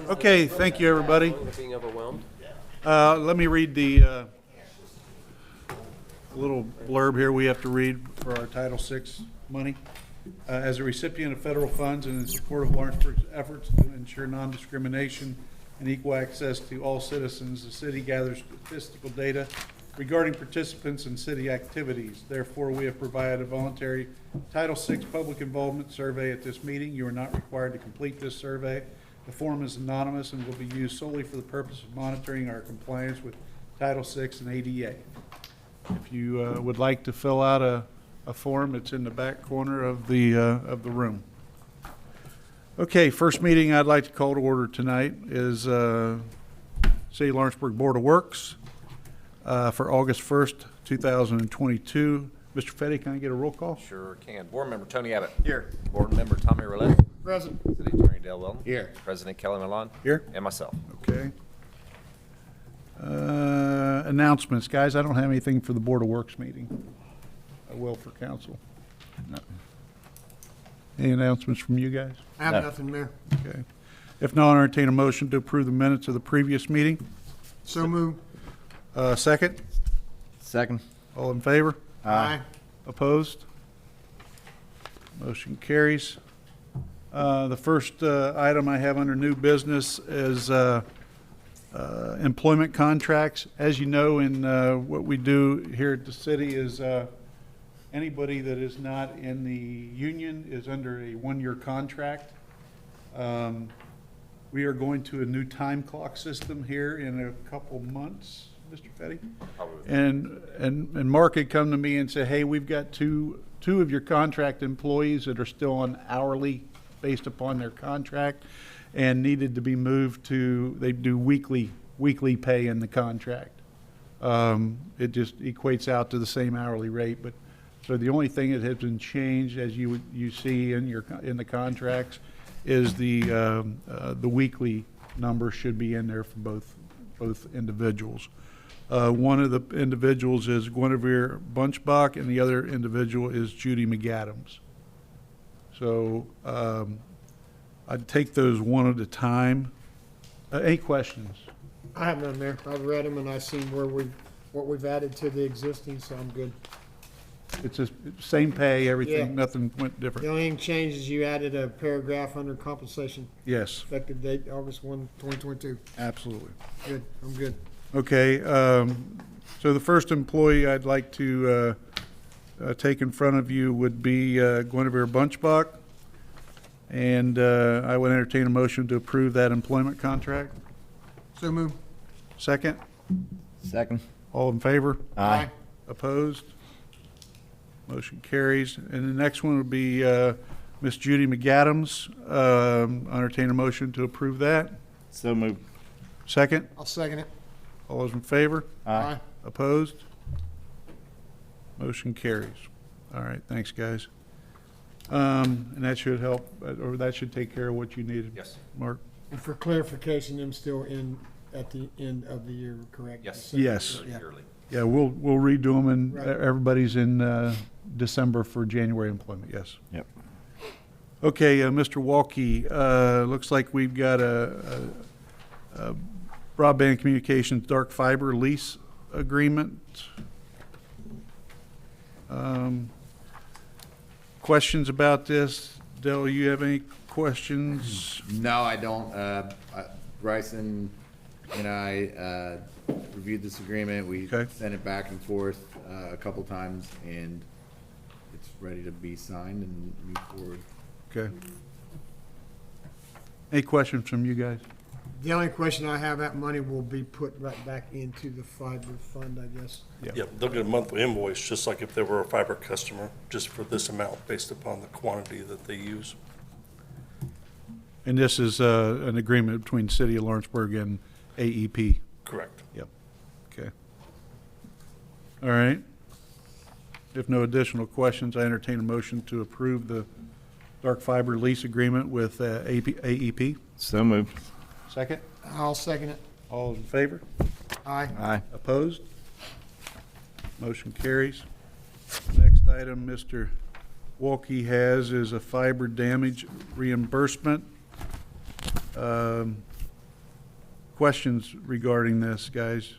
Okay, thank you, everybody. Being overwhelmed. Let me read the little blurb here we have to read for our Title VI money. As a recipient of federal funds and in support of Lawrenceburg's efforts to ensure non-discrimination and equal access to all citizens, the city gathers statistical data regarding participants in city activities. Therefore, we have provided a voluntary Title VI public involvement survey at this meeting. You are not required to complete this survey. The form is anonymous and will be used solely for the purpose of monitoring our compliance with Title VI and ADA. If you would like to fill out a form, it's in the back corner of the room. Okay, first meeting I'd like to call to order tonight is City of Lawrenceburg Board of Works for August 1st, 2022. Mr. Fetty, can I get a roll call? Sure can. Board Member Tony Abbott. Here. Board Member Tommy Roulette. Present. City Attorney Dale Weldon. Here. President Kelly Milan. Here. And myself. Okay. Announcements. Guys, I don't have anything for the Board of Works meeting. I will for council. No. Any announcements from you guys? I have nothing, Mayor. Okay. If not, I'll entertain a motion to approve the minutes of the previous meeting. So moved. Second? Second. All in favor? Aye. Opposed? Motion carries. The first item I have under new business is employment contracts. As you know, in what we do here at the city is anybody that is not in the union is under a one-year contract. We are going to a new time clock system here in a couple months, Mr. Fetty. And Mark had come to me and said, hey, we've got two of your contract employees that are still on hourly based upon their contract and needed to be moved to, they do weekly pay in the contract. It just equates out to the same hourly rate, but so the only thing that has been changed, as you see in the contracts, is the weekly number should be in there for both individuals. One of the individuals is Guinevere Bunchbach, and the other individual is Judy McAdams. So I'd take those one at a time. Any questions? I have none, Mayor. I've read them and I've seen what we've added to the existing, so I'm good. It's just same pay, everything, Yeah. nothing went The different. only thing changed is you added a paragraph under compensation, Yes, effective date August 1, 2022. absolutely. Good, I'm good. Okay, so the first employee I'd like to take in front of you would be Guinevere Bunchbach. And I would entertain a motion to approve that employment contract. So moved. Second? Second. All in favor? Aye. Opposed? Motion carries. And the next one would be Miss Judy McAdams. Entertain a motion to approve that. So moved. Second? I'll second it. All those in favor? Aye. Opposed? Motion carries. All right, thanks, guys. And that should help, or that should take care of what you needed. Yes. Mark? And for clarification, I'm still in at the end of the year, correct? Yes. Yes. Yeah. Yearly. Yeah, we'll redo them, and Right. everybody's in December for January employment, yes. Yep. Okay, Mr. Walke, looks like we've got a Broadband Communications dark fiber lease agreement. Questions about this? Dale, you have any questions? No, I don't. Bryson and I reviewed this agreement. We Okay. sent it back and forth a couple times, and it's ready to be signed and move forward. Okay. Any questions from you guys? The only question I have, that money will be put right back into the fiber fund, I guess. Yeah, they'll get a monthly invoice, just like if they were a fiber customer, just for this amount based upon the quantity that they use. And this is an agreement between City of Lawrenceburg and AEP? Correct. Yep. Okay. All right. If no additional questions, I entertain a motion to approve the dark fiber lease agreement with AEP. So moved. Second? I'll second it. All in favor? Aye. Aye. Opposed? Motion carries. Next item, Mr. Walkie has is a fiber damage reimbursement. Questions regarding this, guys?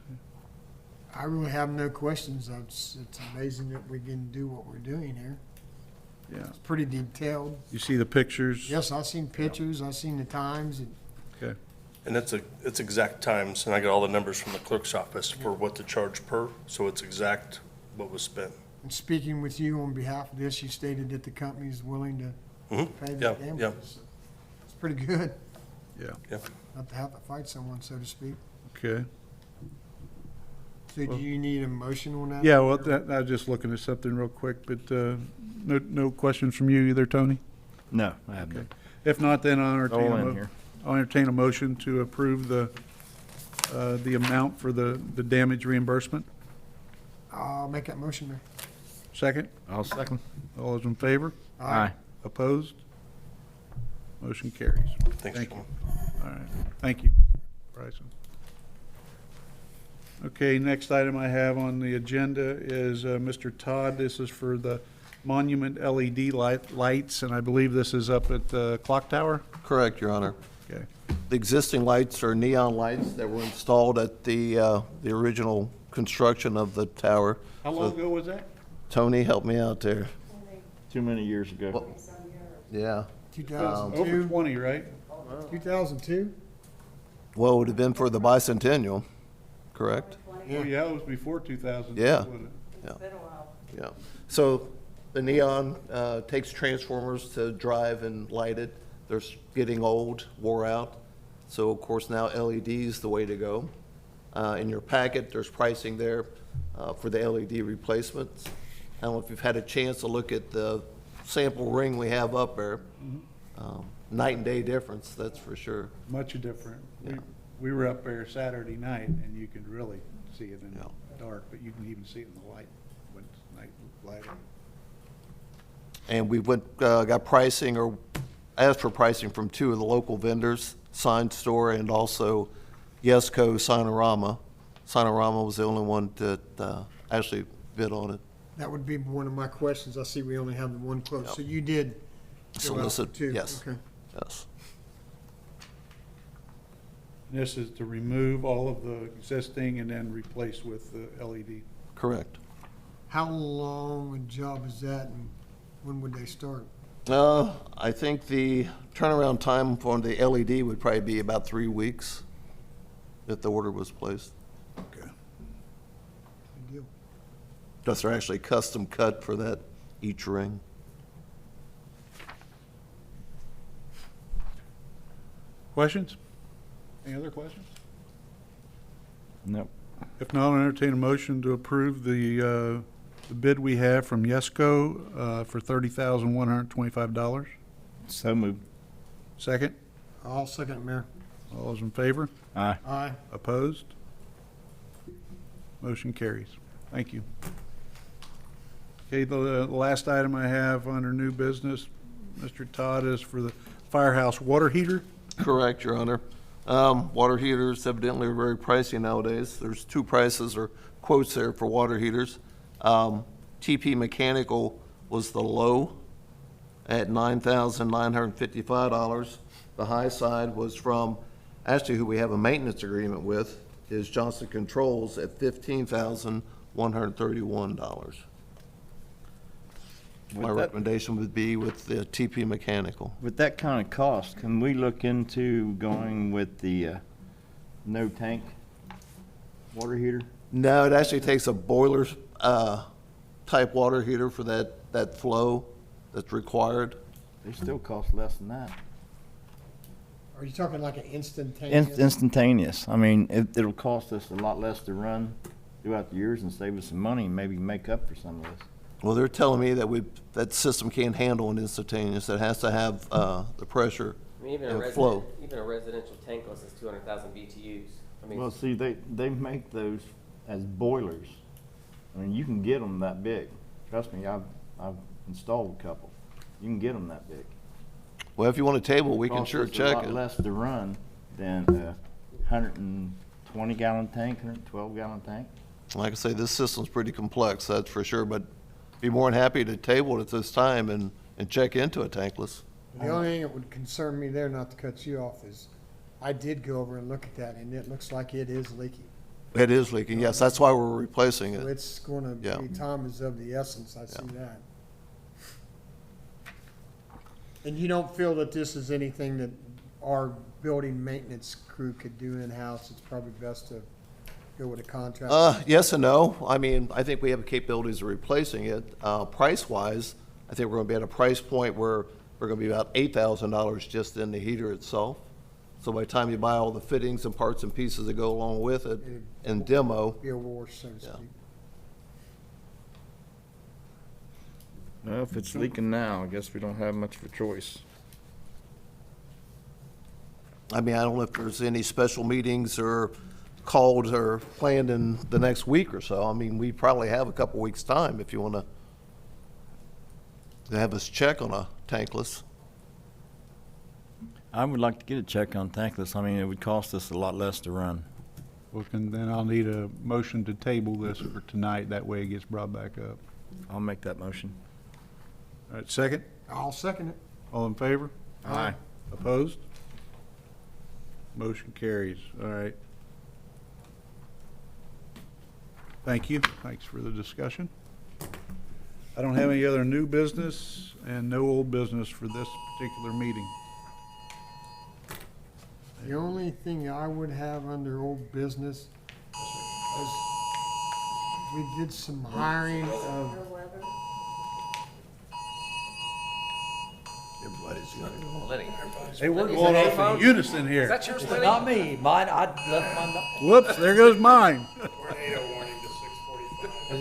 I really have no questions. It's amazing that we can do what we're doing here. Yeah. It's pretty detailed. You see the pictures? Yes, I've seen pictures, I've seen the times, and Okay. And it's exact times, and I got all the numbers from the clerk's office for what to charge per, so it's exact what was spent. and speaking with you on behalf of this, you stated that the company is willing to Mhm. pay Yeah, the yeah. damages. It's pretty good, Yeah, Yeah. not to have to fight someone, so to speak. okay. So do you need a motion on that? Yeah, well, I was just looking at something real quick, but no questions from you either, Tony? No, I haven't. If not, then All in here. I'll entertain a motion to approve the amount for the damage reimbursement. I'll make that motion, Mayor. Second? I'll second. All those in favor? Aye. Opposed? Motion carries. Thanks, Thank you. gentlemen. All right, thank you, Bryson. Okay, next item I have on the agenda is Mr. Todd. This is for the monument LED lights, and I believe this is up at the clock tower? Correct, Your Honor. Okay, The existing lights are neon lights that were installed at the original construction of the tower. how long ago was that? Tony, help me out there. Too many years ago. Well, yeah. 2002, Over 20, right? 2002? Well, it would have been for the bicentennial, correct? Oh, yeah, it was before 2000. Yeah. wasn't it? Yeah. So the neon takes transformers to drive and light it. They're getting old, wore out. So of course now LED is the way to go. In your packet, there's pricing there for the LED replacements. I don't know if you've had a chance to look at the sample ring we have up there. Night and day difference, that's for sure. Much different. Yeah. We were up there Saturday night, and you could really see it in Yeah. the dark, but you can even see it in the light when it's night lighting. And we got pricing, or asked for pricing from two of the local vendors, Sign Store and also Yesco Signarama. Signarama was the only one that actually bid on it. That would be one of my questions. I see we only have the one quote. So you did go out Solicit, for two? yes. Okay. Yes. This is to remove all of the existing and then replace with the LED. Correct. How long a job is that, and when would they start? I think the turnaround time for the LED would probably be about 3 weeks if the order was placed. Okay. Good deal. Because they're actually custom cut for that each ring. Questions? Any other questions? Nope. If not, I'll entertain a motion to approve the bid we have from Yesco for $30,125. So moved. Second? I'll second it, Mayor. All those in favor? Aye. Aye. Opposed? Motion carries. Thank you. Okay, the last item I have under new business, Mr. Todd, is for the firehouse water heater. Correct, Your Honor. Water heaters evidently are very pricey nowadays. There's two prices or quotes there for water heaters. TP Mechanical was the low at $9,955. The high side was from, actually who we have a maintenance agreement with, is Johnson Controls at $15,131. My With that- recommendation would be with the TP Mechanical. With that kind of cost, can we look into going with the no tank water heater? No, it actually takes a boiler type water heater for that flow that's required. They still cost less than that. Are you talking like an instantaneous? Instantaneous. I mean, it'll cost us a lot less to run throughout the years and save us some money and maybe make up for some of this. Well, they're telling me that that system can't handle an instantaneous. It has to have the pressure I mean, and flow. even a residential tankless is 200,000 BTUs. I mean, Well, see, they make those as boilers. I mean, you can get them that big. Trust me, I've installed a couple. You can get them that big. Well, if you want a table, we can Costs sure us check a lot it. less to run than a 120-gallon tank, 112-gallon tank. Like I say, this system's pretty complex, that's for sure, but be more than happy to table it at this time and and check into a tankless. The only thing that would concern me there, not to cut you off, is I did go over and look at that, and it looks like it is leaking. It is leaking, yes, that's why we're replacing So it. it's gonna Yeah. be, time is of the essence, I see that. And you don't feel that this is anything that our building maintenance crew could do in-house? It's probably best to go with a contractor? Yes and no. I mean, I think we have the capabilities of replacing it. Price-wise, I think we're gonna be at a price point where we're gonna be about $8,000 just in the heater itself. So by the time you buy all the fittings and parts and pieces that go along with it and demo, Be a wash, so to Yeah. speak. Well, if it's leaking now, I guess we don't have much of a choice. I mean, I don't know if there's any special meetings or called or planned in the next week or so. I mean, we probably have a couple weeks' time if you wanna have us check on a tankless. I would like to get a check on tankless. I mean, it would cost us a lot less to run. Well, then I'll need a motion to table this for tonight, that way it gets brought back up. I'll make that motion. All right, second? I'll second it. All in favor? Aye. Opposed? Motion carries. All right. Thank you. Thanks for the discussion. I don't have any other new business and no old business for this particular meeting. The only thing I would have under old business is we did some hiring of, Lenny. Hey, we're Is going that off phone? in unison Is here. that yours, Lenny? Not me, mine, I left mine. Whoops, there goes mine. Tornado warning to 6:45.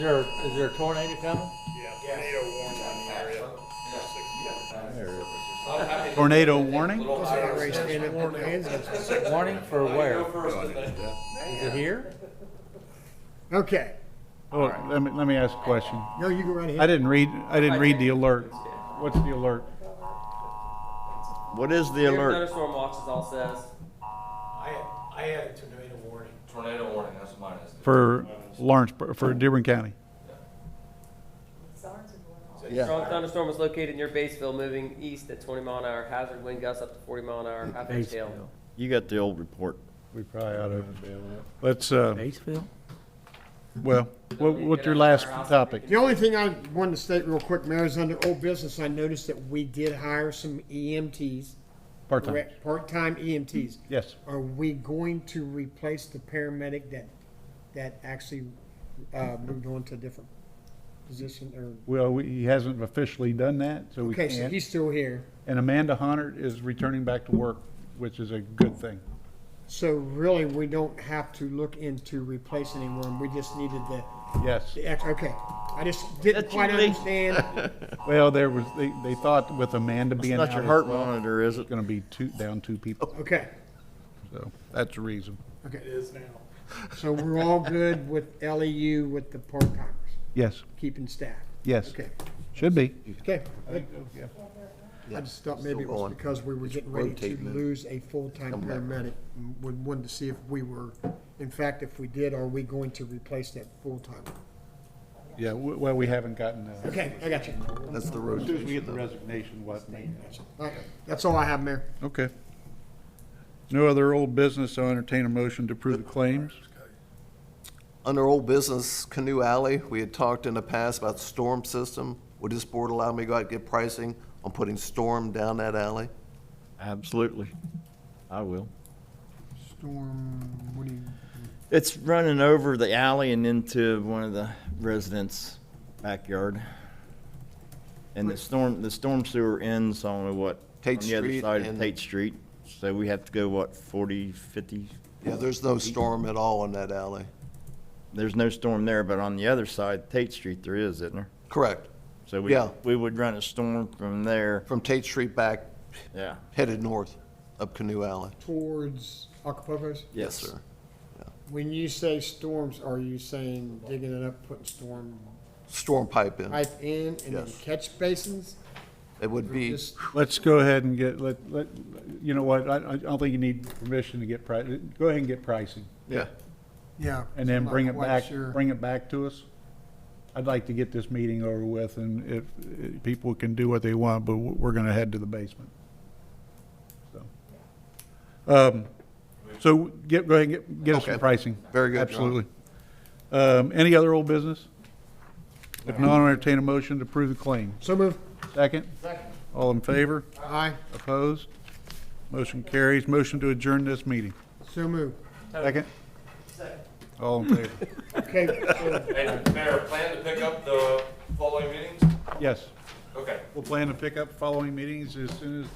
Is there a tornado coming? Yeah, tornado warning in the area. 6:45. Tornado warning? everybody stand up with their hands up. Warning for where? Is it here? Okay, Oh, let me ask a question. no, you go right I ahead. didn't read the alert. What's the alert? What is the Your alert? thunderstorm watch is all says. I had a tornado warning. Tornado warning, that's mine is. For Lawrenceburg, for Dearborn County? Strong thunderstorm was located near Batesville, moving east at 20 mile an hour. Hazard wind gusts up to 40 mile an hour. Half inch hail. You got the old report. We probably ought to, let's, Batesville? well, what's your last topic? The only thing I wanted to state real quick, Mayor, is under old business, I noticed that we did hire some EMTs. Part-time? correct, Part-time EMTs. Yes. Are we going to replace the paramedic that actually moved on to a different position, or? Well, he hasn't officially done that, so we Okay, so can't. he's still here. And Amanda Hunter is returning back to work, which is a good thing. So really, we don't have to look into replacing anyone, we just needed Yes. okay. I just didn't That's quite you, Lee. understand. Well, they thought with Amanda It's being not out your as heart well, monitor, is it's it? gonna be down two people, Okay, so that's the reason. okay. It is now. So we're all good with LEU with the part-timers, Yes, keeping staff? yes, Okay, should be. okay. Yeah. I just thought maybe it still was going. because we were getting ready to rotating it. lose a full-time Come back. paramedic. We wanted to see if we were, in fact, if we did, are we going to replace that full-time? Yeah, well, we haven't gotten, Okay, I got you. That's the as soon as we get rotation. the resignation, what, All right, that's all I have, Mayor. okay. No other old business, I'll entertain a motion to approve the claims. Under old business, Canoe Alley, we had talked in the past about the storm system. Would this board allow me to go out and get pricing on putting storm down that alley? Absolutely. I will. Storm, what do you, It's running over the alley and into one of the residents' backyard. And the storm sewer ends on what? Tate On the other Street side of and- Tate Street. So we have to go, what, 40, 50? Yeah, there's no storm at all in that alley. There's no storm there, but on the other side, Tate Street, there is, isn't there? Correct. So Yeah. we would run a storm from there. From Tate Street back, Yeah. headed north up Canoe Alley. towards Acapulco's? Yes, sir. When you say storms, are you saying digging it up, putting storm Storm pipe in. pipe in, and then Yes. catch basins? It would Or be, just- Let's go ahead and you know what, I don't think you need permission to get go ahead and get pricing. yeah. Yeah. And then I'm bring not it quite back, sure. bring it back to us. I'd like to get this meeting over with, and if people can do what they want, but we're gonna head to the basement. So go ahead and get us some Okay. pricing. Very good, John. Absolutely. Any other old business? If not, I'll entertain a motion to approve the claim. So move. Second? All in favor? Aye. Opposed? Motion carries. Motion to adjourn this meeting. So move. Second? All in favor? Okay, so And Mayor, plan to pick up the following meetings? Yes. Okay. We'll plan to pick up following meetings as soon as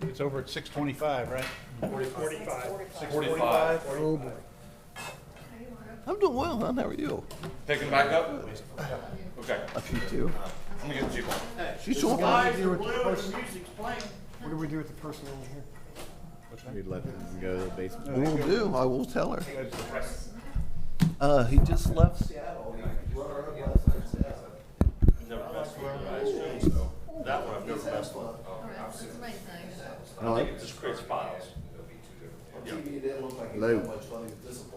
it's over at 6:25, right? 45. oh boy. I'm doing well, huh? How are you? Picking back up? Okay. You too. I'm gonna get you one. She's doing What do we do with the person? What do we do with the person over here? We let them go to the basement. Will do. I will tell her. He just left Seattle. Never messed with the guys, Joe, so that one I've never messed with. I like It just creates files. TV. It didn't look like he had much fun. He was disappointed.